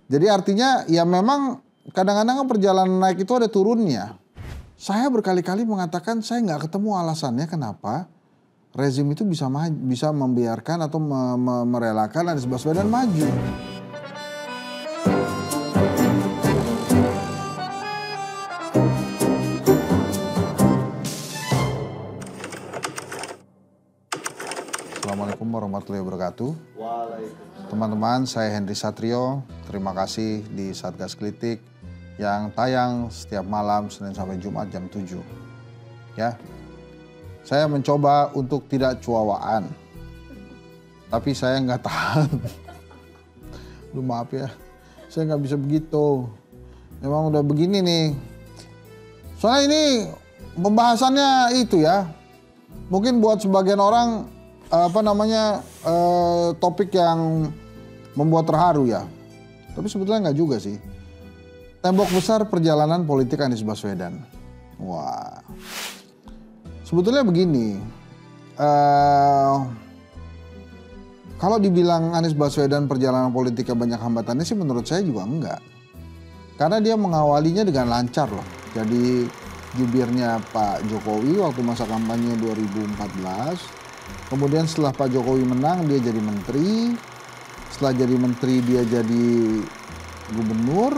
Jadi artinya ya memang kadang-kadang kan perjalanan naik itu ada turunnya. Saya berkali-kali mengatakan saya nggak ketemu alasannya kenapa rezim itu bisa membiarkan atau merelakan Anies Baswedan maju. Assalamualaikum warahmatullahi wabarakatuh. Teman-teman, saya Henry Satrio. Terima kasih di Satgas Kritik yang tayang setiap malam Senin sampai Jumat jam 7. Ya. Saya mencoba untuk tidak cuawaan. Tapi saya nggak tahan. Lu maaf ya. Saya nggak bisa begitu. Memang udah begini nih. Soalnya ini pembahasannya itu ya. Mungkin buat sebagian orang topik yang membuat terharu ya. Tapi sebetulnya nggak juga sih. Tembok besar perjalanan politik Anies Baswedan. Wah. Sebetulnya begini. Kalau dibilang Anies Baswedan perjalanan politiknya banyak hambatannya sih menurut saya juga enggak. Karena dia mengawalinya dengan lancar loh. Jadi jubirnya Pak Jokowi waktu masa kampanye 2014. Kemudian setelah Pak Jokowi menang dia jadi menteri. Setelah jadi menteri dia jadi gubernur.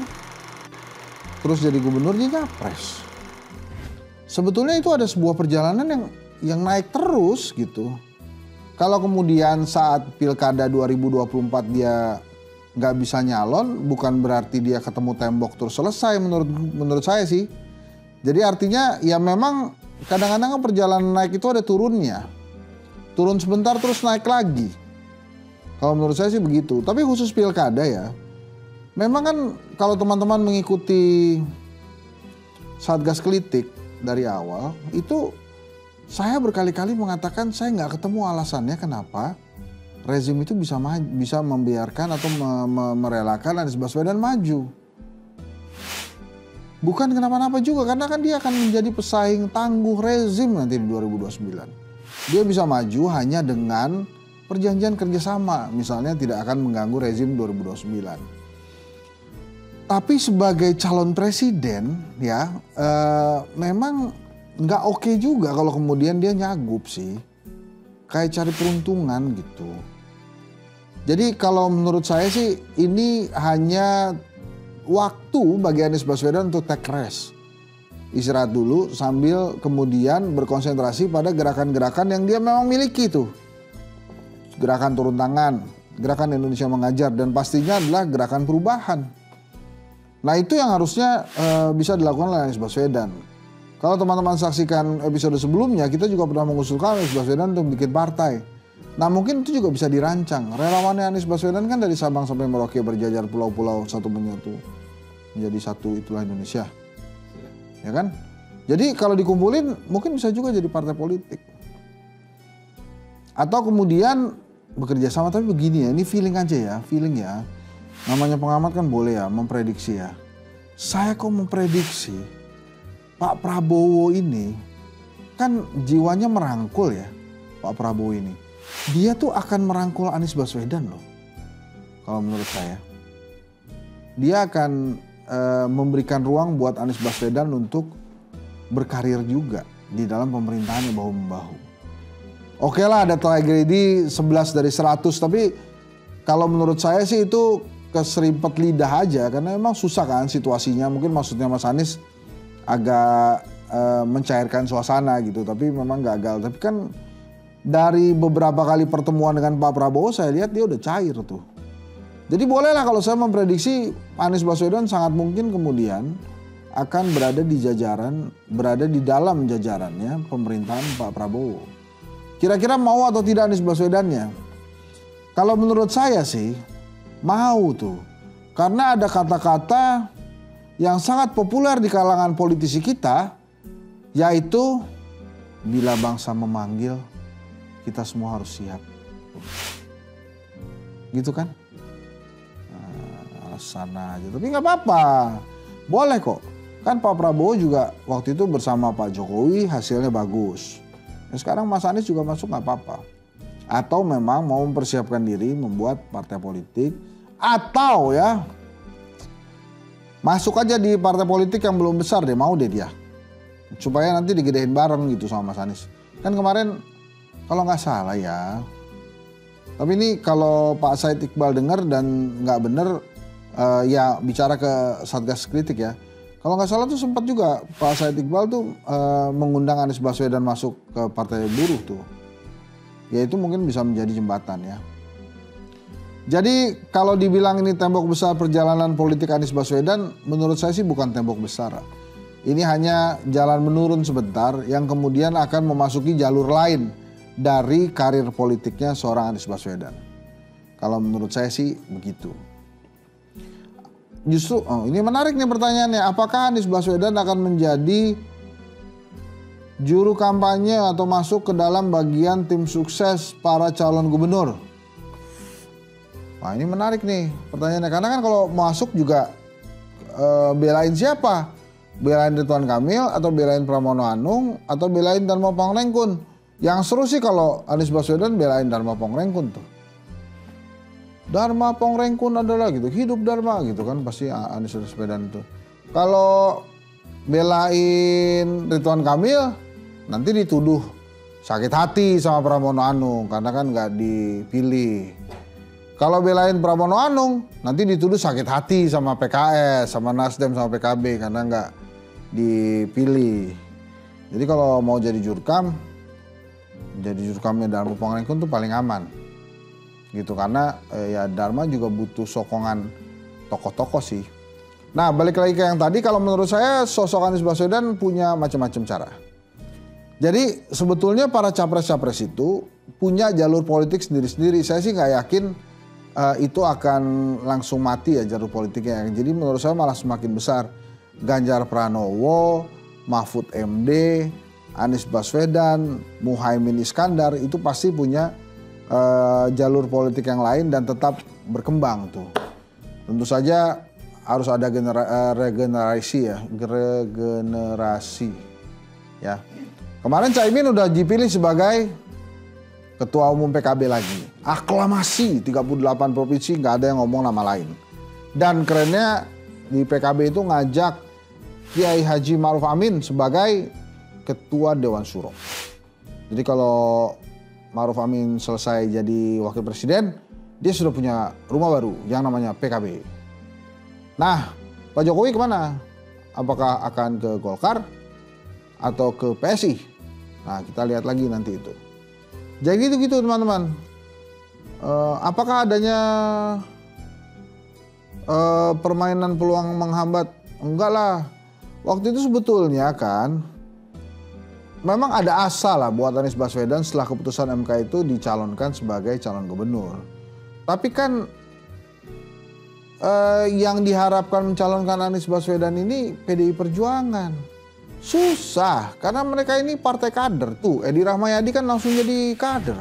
Terus jadi gubernur dia nyapres. Sebetulnya itu ada sebuah perjalanan yang naik terus gitu. Kalau kemudian saat pilkada 2024 dia nggak bisa nyalon, bukan berarti dia ketemu tembok terus selesai menurut saya sih. Jadi artinya ya memang kadang-kadang perjalanan naik itu ada turunnya. Turun sebentar terus naik lagi. Kalau menurut saya sih begitu. Tapi khusus pilkada ya. Memang kan kalau teman-teman mengikuti Satgas Kritik dari awal. Itu saya berkali-kali mengatakan saya nggak ketemu alasannya kenapa rezim itu bisa membiarkan atau merelakan Anies Baswedan maju. Bukan kenapa-napa juga. Karena kan dia akan menjadi pesaing tangguh rezim nanti di 2029. Dia bisa maju hanya dengan perjanjian kerjasama, misalnya tidak akan mengganggu rezim 2029. Tapi sebagai calon presiden, ya memang nggak oke juga kalau kemudian dia nyagup sih, kayak cari peruntungan gitu. Jadi kalau menurut saya sih ini hanya waktu bagi Anies Baswedan untuk take rest. Istirahat dulu sambil kemudian berkonsentrasi pada gerakan-gerakan yang dia memang miliki tuh. Gerakan turun tangan, gerakan Indonesia Mengajar, dan pastinya adalah gerakan perubahan. Nah itu yang harusnya bisa dilakukan oleh Anies Baswedan. Kalau teman-teman saksikan episode sebelumnya, kita juga pernah mengusulkan Anies Baswedan untuk bikin partai. Nah mungkin itu juga bisa dirancang. Relawannya Anies Baswedan kan dari Sabang sampai Merauke berjajar pulau-pulau satu menyatu. Menjadi satu itulah Indonesia. Ya kan? Jadi kalau dikumpulin mungkin bisa juga jadi partai politik. Atau kemudian bekerja sama, tapi begini ya, ini feeling aja ya, feeling ya. Namanya pengamat kan boleh ya, memprediksi ya. Saya kok memprediksi Pak Prabowo ini kan jiwanya merangkul ya, Pak Prabowo ini. Dia tuh akan merangkul Anies Baswedan loh. Kalau menurut saya. Dia akan memberikan ruang buat Anies Baswedan untuk berkarir juga di dalam pemerintahannya bahu-membahu. Oke lah ada tragedi 11 dari 100, tapi kalau menurut saya sih itu keserimpet lidah aja karena memang susah kan situasinya. Mungkin maksudnya Mas Anies agak mencairkan suasana gitu, tapi memang gagal. Tapi kan dari beberapa kali pertemuan dengan Pak Prabowo saya lihat dia udah cair tuh. Jadi bolehlah kalau saya memprediksi Anies Baswedan sangat mungkin kemudian akan berada di dalam jajarannya pemerintahan Pak Prabowo. Kira-kira mau atau tidak Anies Baswedannya? Kalau menurut saya sih mau tuh. Karena ada kata-kata yang sangat populer di kalangan politisi kita, yaitu bila bangsa memanggil kita semua harus siap. Gitu kan? Sana aja, tapi nggak apa-apa, boleh kok. Kan Pak Prabowo juga waktu itu bersama Pak Jokowi hasilnya bagus. Nah, sekarang Mas Anies juga masuk nggak apa-apa. Atau memang mau mempersiapkan diri membuat partai politik, atau ya Masuk aja di partai politik yang belum besar deh, mau deh dia. Supaya nanti digedein bareng gitu sama Mas Anies. Kan kemarin kalau nggak salah ya. Tapi ini kalau Pak Said Iqbal dengar dan nggak bener, ya bicara ke Satgas Kritik ya. Kalau nggak salah tuh sempat juga Pak Said Iqbal tuh mengundang Anies Baswedan masuk ke Partai Buruh tuh. Ya itu mungkin bisa menjadi jembatan ya. Jadi kalau dibilang ini tembok besar perjalanan politik Anies Baswedan, menurut saya sih bukan tembok besar. Ini hanya jalan menurun sebentar yang kemudian akan memasuki jalur lain dari karir politiknya seorang Anies Baswedan. Kalau menurut saya sih begitu. Justru, ini menarik nih pertanyaannya, apakah Anies Baswedan akan menjadi juru kampanye atau masuk ke dalam bagian tim sukses para calon gubernur? Nah ini menarik nih pertanyaannya, karena kan kalau masuk juga belain siapa? Belain Ridwan Kamil atau belain Pramono Anung atau belain Dharma Pangrengkun? Yang seru sih kalau Anies Baswedan belain Dharma Pangrengkun tuh. Dharma Pangrengkun adalah gitu, hidup Dharma gitu kan pasti Anies Baswedan tuh. Kalau belain Ridwan Kamil nanti dituduh sakit hati sama Pramono Anung karena kan nggak dipilih. Kalau belain Pramono Anung nanti dituduh sakit hati sama PKS, sama Nasdem, sama PKB karena nggak dipilih. Jadi kalau mau jadi jurkamnya Dharma Pangrengkun tuh paling aman. Gitu karena ya Dharma juga butuh sokongan tokoh-tokoh sih. Nah balik lagi ke yang tadi, kalau menurut saya sosok Anies Baswedan punya macam-macam cara. Jadi sebetulnya para capres-capres itu punya jalur politik sendiri-sendiri. Saya sih nggak yakin itu akan langsung mati ya jalur politiknya. Jadi menurut saya malah semakin besar. Ganjar Pranowo, Mahfud MD, Anies Baswedan, Muhaimin Iskandar itu pasti punya jalur politik yang lain dan tetap berkembang tuh. Tentu saja harus ada regenerasi ya. Kemarin Caimin udah dipilih sebagai Ketua Umum PKB lagi. Aklamasi 38 provinsi nggak ada yang ngomong nama lain. Dan kerennya di PKB itu ngajak Kiai Haji Ma'ruf Amin sebagai Ketua Dewan Syuro. Jadi kalau Ma'ruf Amin selesai jadi Wakil Presiden, dia sudah punya rumah baru yang namanya PKB. Nah, Pak Jokowi kemana? Apakah akan ke Golkar atau ke PSI? Nah, kita lihat lagi nanti itu. Jadi gitu teman-teman. Apakah adanya permainan peluang menghambat? Enggak lah. Waktu itu sebetulnya kan memang ada asa lah buat Anies Baswedan setelah keputusan MK itu dicalonkan sebagai calon gubernur. Tapi kan yang diharapkan mencalonkan Anies Baswedan ini PDI Perjuangan. Susah karena mereka ini partai kader tuh. Edi Rahmayadi kan langsung jadi kader,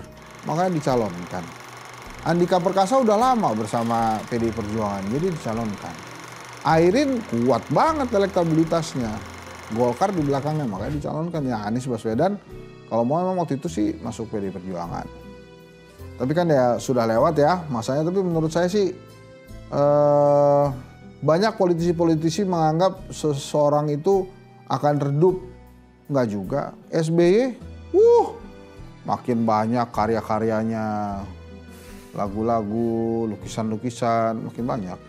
makanya dicalonkan. Andika Perkasa udah lama bersama PDI Perjuangan, jadi dicalonkan. Airin kuat banget elektabilitasnya. Golkar di belakangnya, makanya dicalonkan. Ya Anies Baswedan kalau mau memang waktu itu sih masuk PDI Perjuangan. Tapi kan ya sudah lewat ya masanya. Tapi menurut saya sih banyak politisi-politisi menganggap seseorang itu akan redup. Enggak juga. SBY, makin banyak karya-karyanya. Lagu-lagu, lukisan-lukisan makin banyak.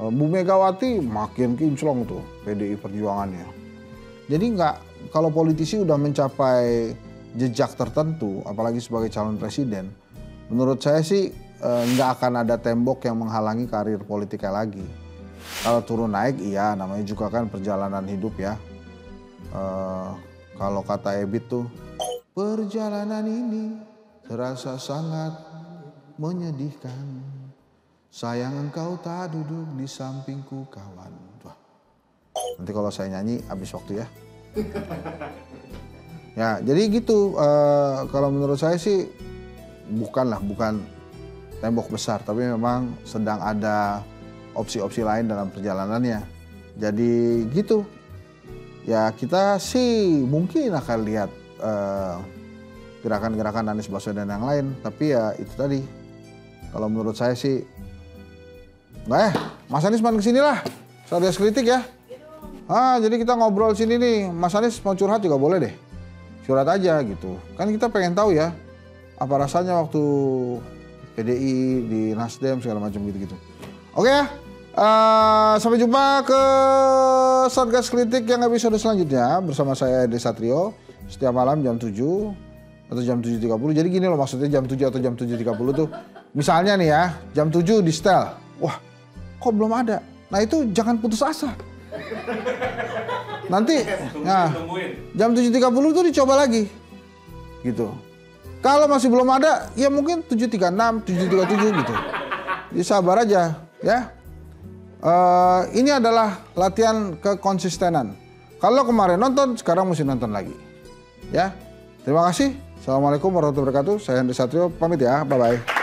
Bu Megawati makin kinclong tuh PDI Perjuangannya. Jadi kalau politisi udah mencapai jejak tertentu, apalagi sebagai calon presiden, menurut saya sih nggak akan ada tembok yang menghalangi karir politiknya lagi. Kalau turun naik iya, namanya juga kan perjalanan hidup ya. Kalau kata Ebit tuh, perjalanan ini terasa sangat menyedihkan. Sayang engkau tak duduk di sampingku kawan. Wah. Nanti kalau saya nyanyi habis waktu ya. Ya jadi gitu. Kalau menurut saya sih bukan tembok besar. Tapi memang sedang ada opsi-opsi lain dalam perjalanannya. Jadi gitu. Ya kita sih mungkin akan lihat gerakan-gerakan Anies Baswedan yang lain. Tapi ya itu tadi. Kalau menurut saya sih, Mas Anies main kesini lah. Satgas Kritik ya. Jadi kita ngobrol sini nih. Mas Anies mau curhat juga boleh deh. Curhat aja gitu. Kan kita pengen tahu ya apa rasanya waktu PDI di Nasdem segala macam gitu-gitu. Oke ya. Sampai jumpa ke Satgas Kritik yang episode selanjutnya bersama saya Henry Satrio setiap malam jam 7 atau jam 7.30. Jadi gini loh, maksudnya jam 7 atau jam 7.30 tuh misalnya nih ya, jam 7 di setel. Wah, kok belum ada? Nah itu jangan putus asa. Nanti jam 7.30 tuh dicoba lagi. Gitu. Kalau masih belum ada, ya mungkin 7.36, 7.37 gitu. Jadi sabar aja ya. Ini adalah latihan kekonsistenan. Kalau kemarin nonton, sekarang mesti nonton lagi. Ya, terima kasih. Assalamualaikum warahmatullahi wabarakatuh. Saya Henry Satrio, pamit ya. Bye-bye.